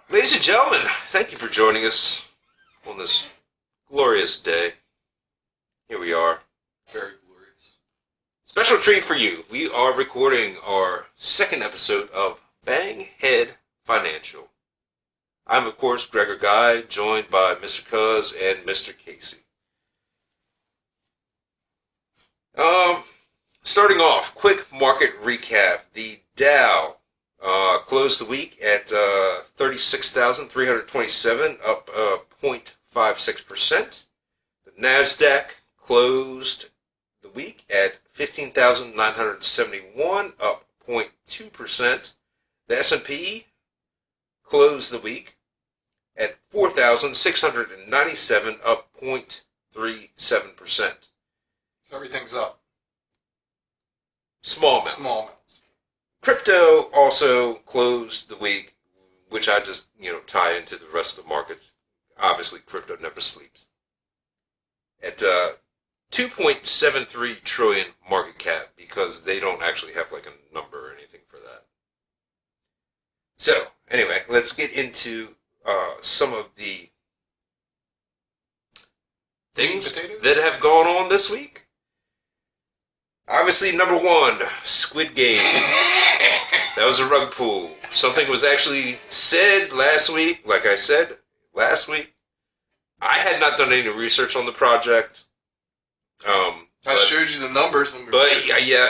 Ladies and gentlemen, thank you for joining us on this glorious day. Here we are. Very glorious. Special treat for you. We are recording our second episode of Bang Head Financial. I'm, of course, Gregor Guy, joined by Mr. Cuz and Mr. Casey. Starting off, quick market recap. The Dow closed the week at 36,327, up 0.56%. The NASDAQ closed the week at 15,971, up 0.2%. The S&P closed the week at 4,697, up 0.37%. So everything's up. Small amounts. Small amounts. Crypto also closed the week, which I just, tie into the rest of the markets. Obviously, crypto never sleeps. At 2.73 trillion market cap, because they don't actually have like a number or anything for that. So, anyway, let's get into some of the things that have gone on this week. Obviously, number one, Squid Games. That was a rug pull. Something was actually said last week. Like I said, last week, I had not done any research on the project. I showed you the numbers when we were. But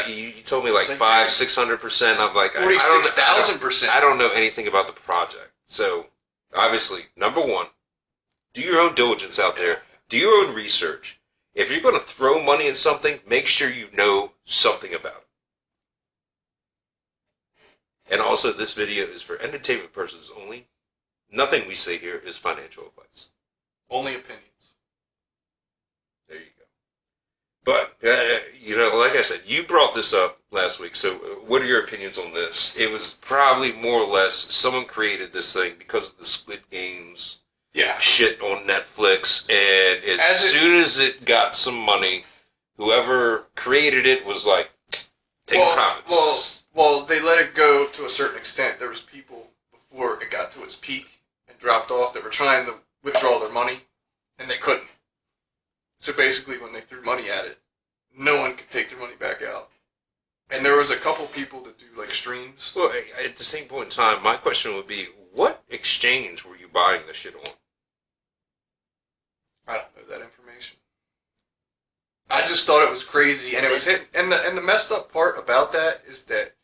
you told me like 600%. I'm like 46,000%. I don't know anything about the project. So, obviously, number one, do your own diligence out there. Do your own research. If you're going to throw money at something, make sure you know something about it. And also, this video is for entertainment purposes only. Nothing we say here is financial advice. Only opinions. There you go. But, like I said, you brought this up last week, so what are your opinions on this? It was probably more or less someone created this thing because of the Squid Games shit on Netflix, and as soon as it got some money, whoever created it was like, taking profits. Well, they let it go to a certain extent. There was people before it got to its peak and dropped off that were trying to withdraw their money, and they couldn't. So basically, when they threw money at it, no one could take their money back out. And there was a couple people that do like streams. Well, at the same point in time, my question would be, what exchange were you buying the shit on? I don't know that information. I just thought it was crazy, and it was hit. And the messed up part about that is that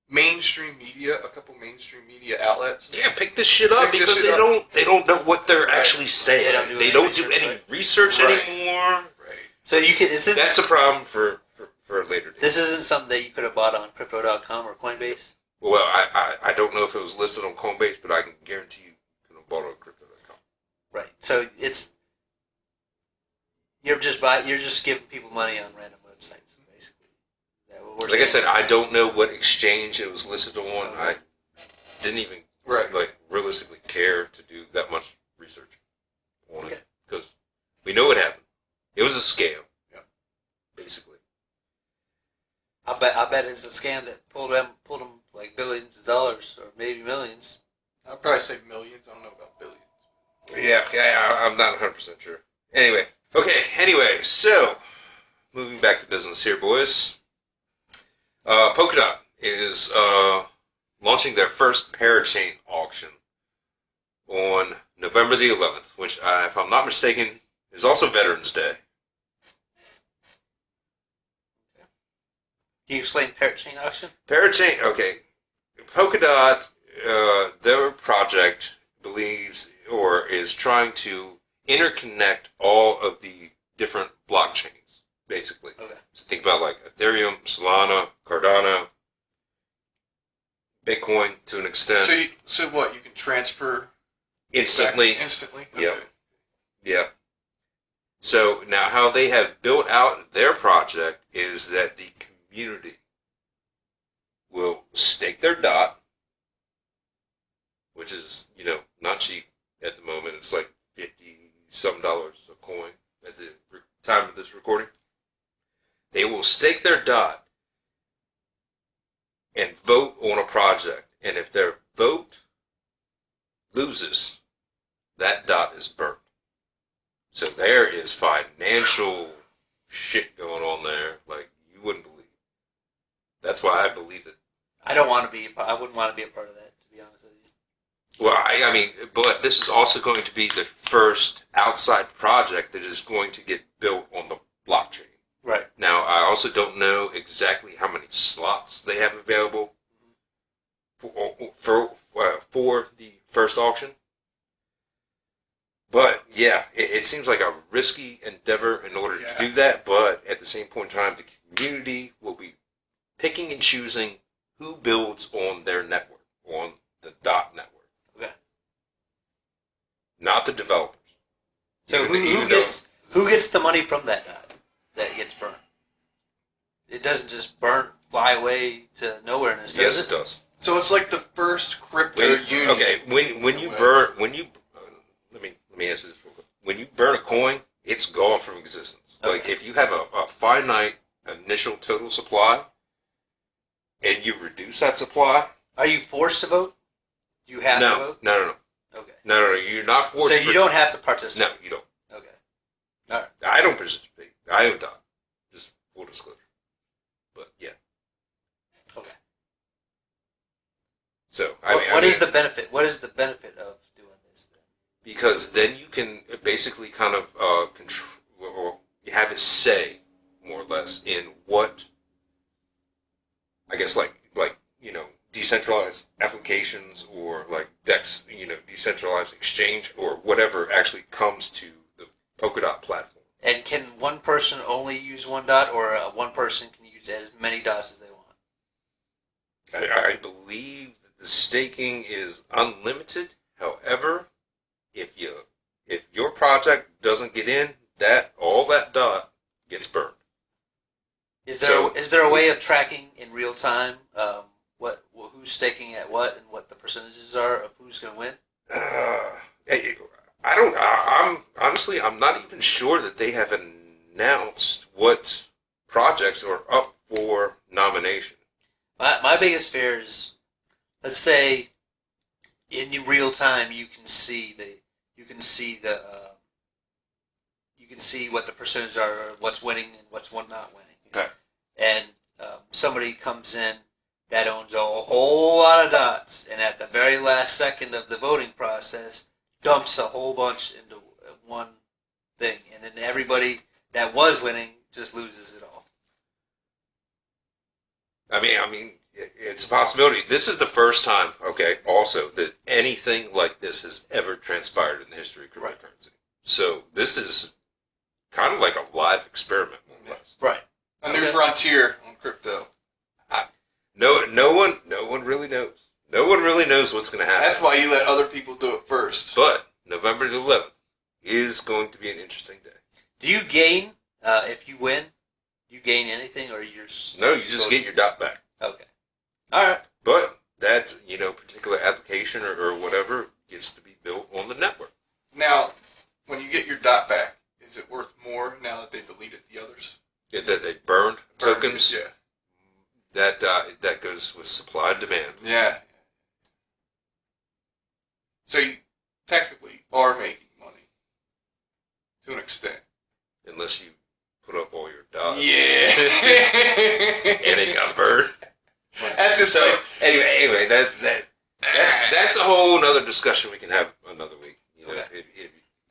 mainstream media, a couple mainstream media outlets, pick this shit up because they don't know what they're actually saying. They don't do any research anymore. Right. So you can. That's a problem for a later date. This isn't something that you could have bought on Crypto.com or Coinbase. Well, I don't know if it was listed on Coinbase, but I can guarantee you could have bought it on Crypto.com. Right. So it's. You're just giving people money on random websites, basically. Like I said, I don't know what exchange it was listed on. I didn't even realistically care to do that much research on it because we know what happened. It was a scam, basically. I bet it's a scam that pulled them like billions of dollars or maybe millions. I'd probably say millions. I don't know about billions. Yeah, I'm not 100% sure. Anyway, so, moving back to business here, boys. Polkadot is launching their first parachain auction on November the 11th, which, if I'm not mistaken, is also Veterans Day. Can you explain parachain auction? Parachain, okay. Polkadot, their project believes or is trying to interconnect all of the different blockchains, basically. Okay. So think about like Ethereum, Solana, Cardano, Bitcoin to an extent. So what? You can transfer instantly. Instantly. Okay. Yeah. So now, how they have built out their project is that the community will stake their dot, which is not cheap at the moment. It's like $50-some a coin at the time of this recording. They will stake their dot and vote on a project. And if their vote loses, that dot is burnt. So there is financial shit going on there like you wouldn't believe. That's why I believe it. I wouldn't want to be a part of that, to be honest with you. Well, I mean, but this is also going to be the first outside project that is going to get built on the blockchain. Right. Now, I also don't know exactly how many slots they have available for the first auction. But, yeah, it seems like a risky endeavor in order to do that, but at the same point in time, the community will be picking and choosing who builds on their network, on the DOT network. Okay. Not the developers. So who gets the money from that dot that gets burned? It doesn't just fly away to nowhereness, does it? Yes, it does. So it's like the first crypto union. Okay, when you burn, let me answer this real quick. When you burn a coin, it's gone from existence. Okay. Like if you have a finite initial total supply, and you reduce that supply. Are you forced to vote? You have to vote? No. Okay. No, you're not forced. So you don't have to participate? No, you don't. Okay. All right. I don't participate. I haven't done. Just full disclosure. But yeah. Okay. So What is the benefit? What is the benefit of doing this then? Because then you can basically kind of control, or you have a say, more or less, in what, I guess, like decentralized applications or like DEX, decentralized exchange or whatever actually comes to the Polkadot platform. And can one person only use one dot, or one person can use as many dots as they want? I believe that the staking is unlimited. However, if your project doesn't get in, all that dot gets burned. Is there a way of tracking in real time who's staking at what and what the percentages are of who's going to win? I'm not even sure that they have announced what projects are up for nomination. My biggest fear is, let's say, in real time you can see what the percentages are, or what's winning and what's not winning. Okay. And somebody comes in that owns a whole lot of dots, and at the very last second of the voting process, dumps a whole bunch into one thing, and then everybody that was winning just loses it all. I mean, it's a possibility. This is the first time, also, that anything like this has ever transpired in the history of cryptocurrency. So this is kind of like a live experiment, more or less. Right. A new frontier on crypto. No one really knows. No one really knows what's going to happen. That's why you let other people do it first. But November the 11th is going to be an interesting day. Do you gain if you win? Do you gain anything, or you're just... No, you just get your dot back. Okay. All right. But that particular application or whatever gets to be built on the network. Now, when you get your dot back, is it worth more now that they deleted the others? Yeah, that they burned tokens. Yeah. That goes with supply and demand. Yeah. So you technically are making money to an extent. Unless you put up all your dots. Yeah. And it got burned. That's just So anyway, that's a whole other discussion we can have another week. Okay.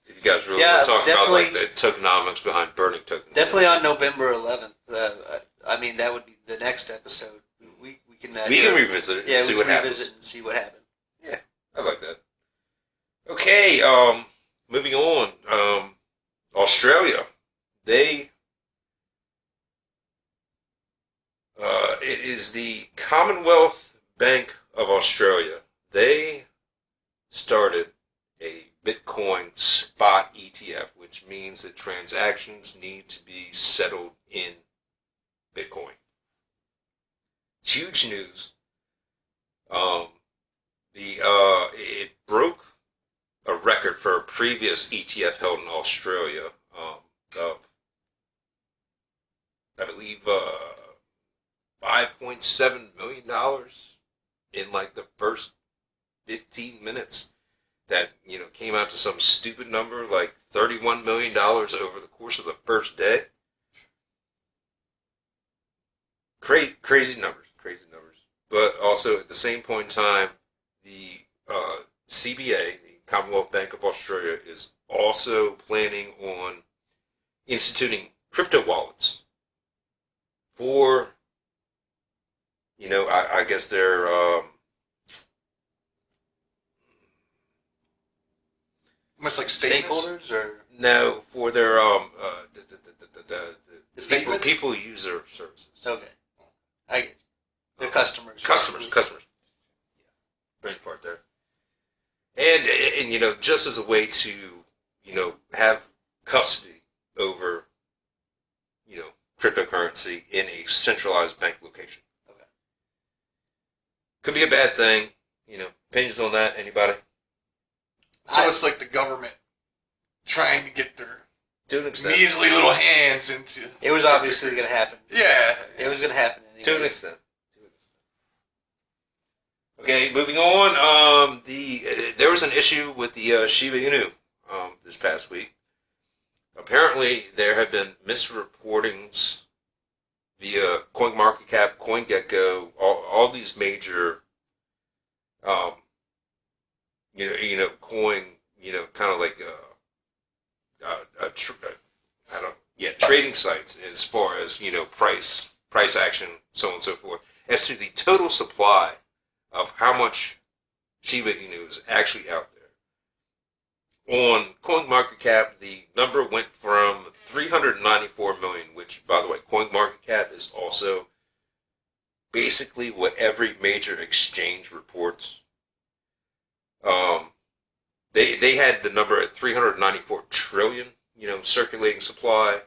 If you guys really want to talk about definitely. like the tokenomics behind burning tokens. Definitely on November 11th. That would be the next episode. We can revisit it and see what happens. Revisit and see what happened. Yeah, I like that. Okay, moving on. Australia, it is the Commonwealth Bank of Australia. They started a Bitcoin spot ETF, which means that transactions need to be settled in Bitcoin. Huge news. It broke a record for a previous ETF held in Australia of, I believe, $5.7 million in like the first 15 minutes. that came out to some stupid number like $31 million over the course of the first day. Crazy numbers. But also at the same point in time, the CBA, the Commonwealth Bank of Australia, is also planning on instituting crypto wallets for, I guess they're almost like stakeholders, or no, for their the people who use their services. okay, I get you. Their customers. Customers. Brain fart there. And just as a way to have custody over cryptocurrency in a centralized bank location. Okay. Could be a bad thing. Opinions on that? Anybody? So it's like the government trying to get their To an extent. measly little hands into. It was obviously going to happen. Yeah. It was going to happen anyways. To an extent. Okay, moving on. There was an issue with the Shiba Inu this past week. Apparently, there have been misreportings via CoinMarketCap, CoinGecko, all these major, coin, kind of like trading sites as far as price action, so on and so forth, as to the total supply of how much Shiba Inu is actually out there. On CoinMarketCap, the number went from 394 million, which, by the way, CoinMarketCap is also basically what every major exchange reports. They had the number at 394 trillion, circulating supply.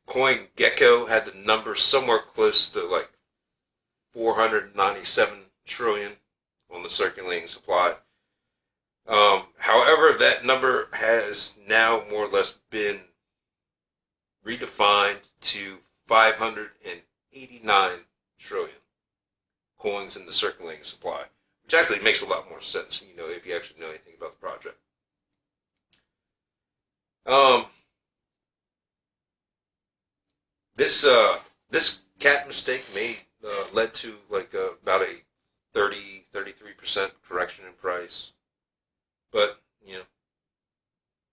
CoinGecko had the number somewhere close to like 497 trillion on the circulating supply. However, that number has now more or less been redefined to 589 trillion coins in the circulating supply, which actually makes a lot more sense, if you actually know anything about the project. This cat mistake led to about a 33% correction in price. But,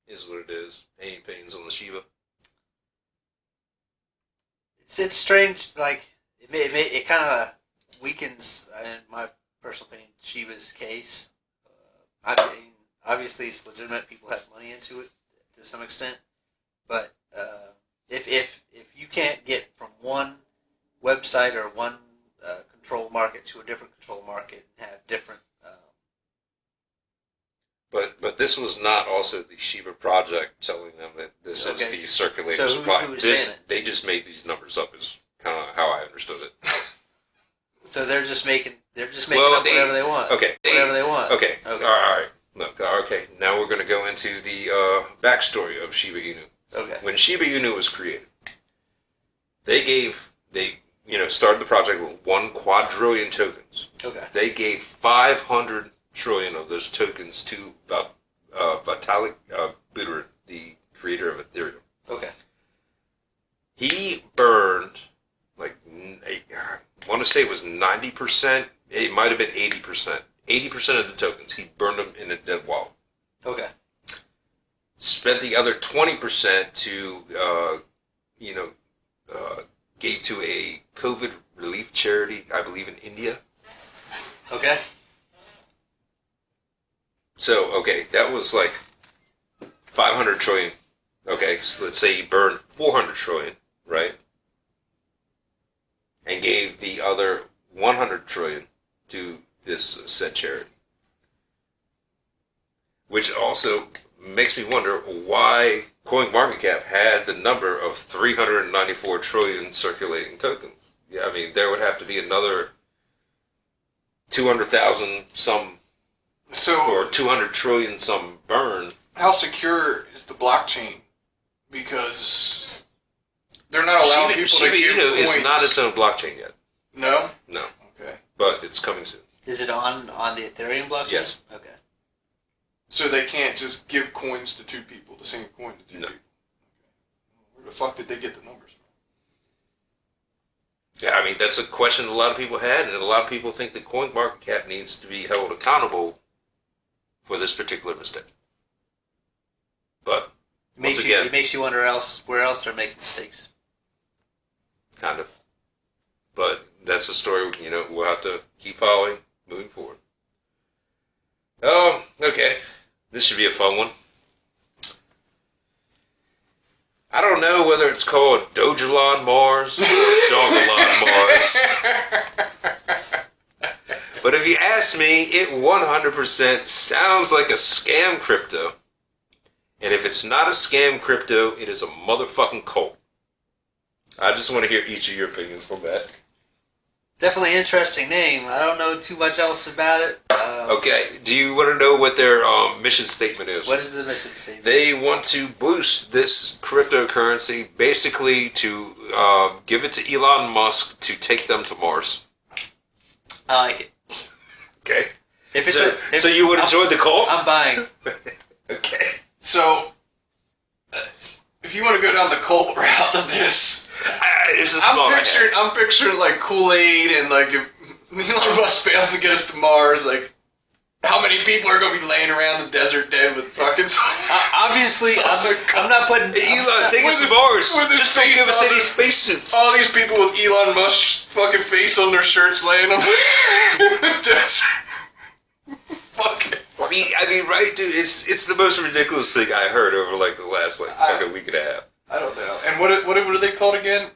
is what it is. Any opinions on the Shiva? It's strange. Like it kind of weakens, in my personal opinion, Shiva's case. I mean, obviously it's legitimate. People have money into it to some extent, but if you can't get from one website or one control market to a different control market and have different. But this was not also the Shiva project telling them that this is the circulating supply. Who was saying it? They just made these numbers up, is kind of how I understood it. So they're just making up whatever they want. Okay. Whatever they want. Okay. All right. Look. Okay. Now we're going to go into the backstory of Shiba Inu. Okay. When Shiba Inu was created, they started the project with 1 quadrillion tokens. Okay. They gave 500 trillion of those tokens to Vitalik Buterin, the creator of Ethereum. Okay. He burned, I want to say it was 90%. It might have been 80%. 80% of the tokens, he burned them in a dead wallet. Okay. Spent the other 20% to, gave to a COVID relief charity, I believe in India. Okay. So, that was like 500 trillion. Okay, so let's say he burned 400 trillion, right? And gave the other 100 trillion to this said charity. Which also makes me wonder why CoinMarketCap had the number of 394 trillion circulating tokens. Yeah, I mean, there would have to be another 200,000 some, or 200 trillion some burn. How secure is the blockchain? Because they're not allowing people to give Shiba Inu coins. is not its own blockchain yet. No? No. Okay. But it's coming soon. Is it on the Ethereum blockchain? Yes. Okay. So they can't just give coins to two people, the same coin to two No. people. Where the fuck did they get the numbers from? Yeah, I mean, that's a question a lot of people had, and a lot of people think that CoinMarketCap needs to be held accountable for this particular mistake. But, once again, it makes you wonder where else they're making mistakes. kind of. But that's a story, we'll have to keep following moving forward. Oh, okay. This should be a fun one. I don't know whether it's called Dogelon Mars or Dogelon Mars. But if you ask me, it 100% sounds like a scam crypto. And if it's not a scam crypto, it is a motherfucking cult. I just want to hear each of your opinions on that. Definitely interesting name. I don't know too much else about it. Okay, do you want to know what their mission statement is? What is the mission statement? They want to boost this cryptocurrency, basically to give it to Elon Musk to take them to Mars. I like it. Okay. So you would enjoy the cult? I'm buying. Okay. So, if you want to go down the cult route of this, I'm picturing like Kool-Aid and like if Elon Musk fails to get us to Mars, like how many people are going to be laying around the desert dead with fucking... Obviously, I'm not putting... Hey, Elon, take us to Mars. Just don't give us any spacesuits. All these people with Elon Musk's fucking face on their shirts laying on the desert. Fuck it. I mean, right, dude? It's the most ridiculous thing I heard over like the last fucking week and a half. I don't know. And what are they called again?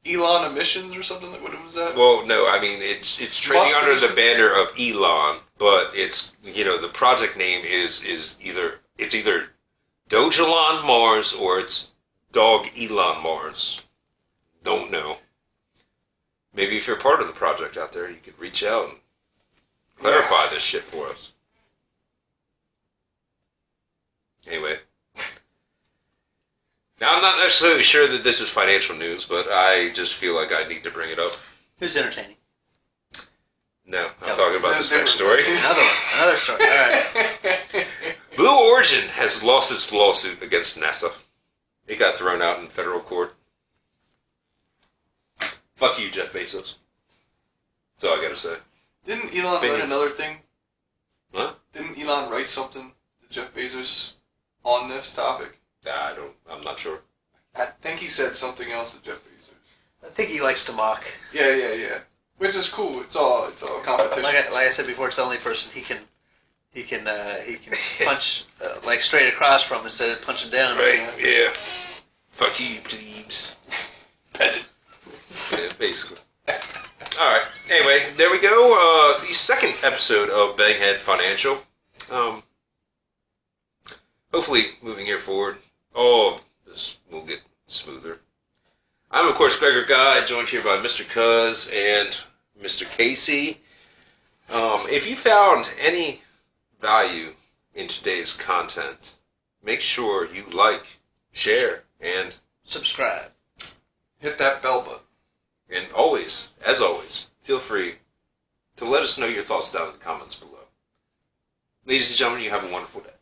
Elon emissions or something? What was that? Well, no, I mean it's trading Musk under the emissions? banner of Elon, but it's the project name is either Dogelon Mars or it's Dog Elon Mars. Don't know. Maybe if you're part of the project out there, you could reach out and clarify this shit for us. Anyway. Now, I'm not necessarily sure that this is financial news, but I just feel like I need to bring it up. It was entertaining. No, I'm talking about this next story. Another story. All right. Blue Origin has lost its lawsuit against NASA. It got thrown out in federal court. Fuck you, Jeff Bezos. That's all I gotta say. Didn't Elon write Opinions. another thing? What? Didn't Elon write something to Jeff Bezos on this topic? I'm not sure. I think he said something else to Jeff Bezos. I think he likes to mock. Yeah. Which is cool. It's all competition. Like I said before, it's the only person he can punch like straight across from instead of punching down. Right, yeah. Fuck you, plebes. Peasant. Yeah, basically. Alright, anyway, there we go. The second episode of Banghead Financial. Hopefully, moving here forward, all of this will get smoother. I'm, of course, Gregor Guy, joined here by Mr. Cuz and Mr. Casey. If you found any value in today's content, make sure you like, share, and Subscribe. Hit that bell button. And always, as always, feel free to let us know your thoughts down in the comments below. Ladies and gentlemen, you have a wonderful day.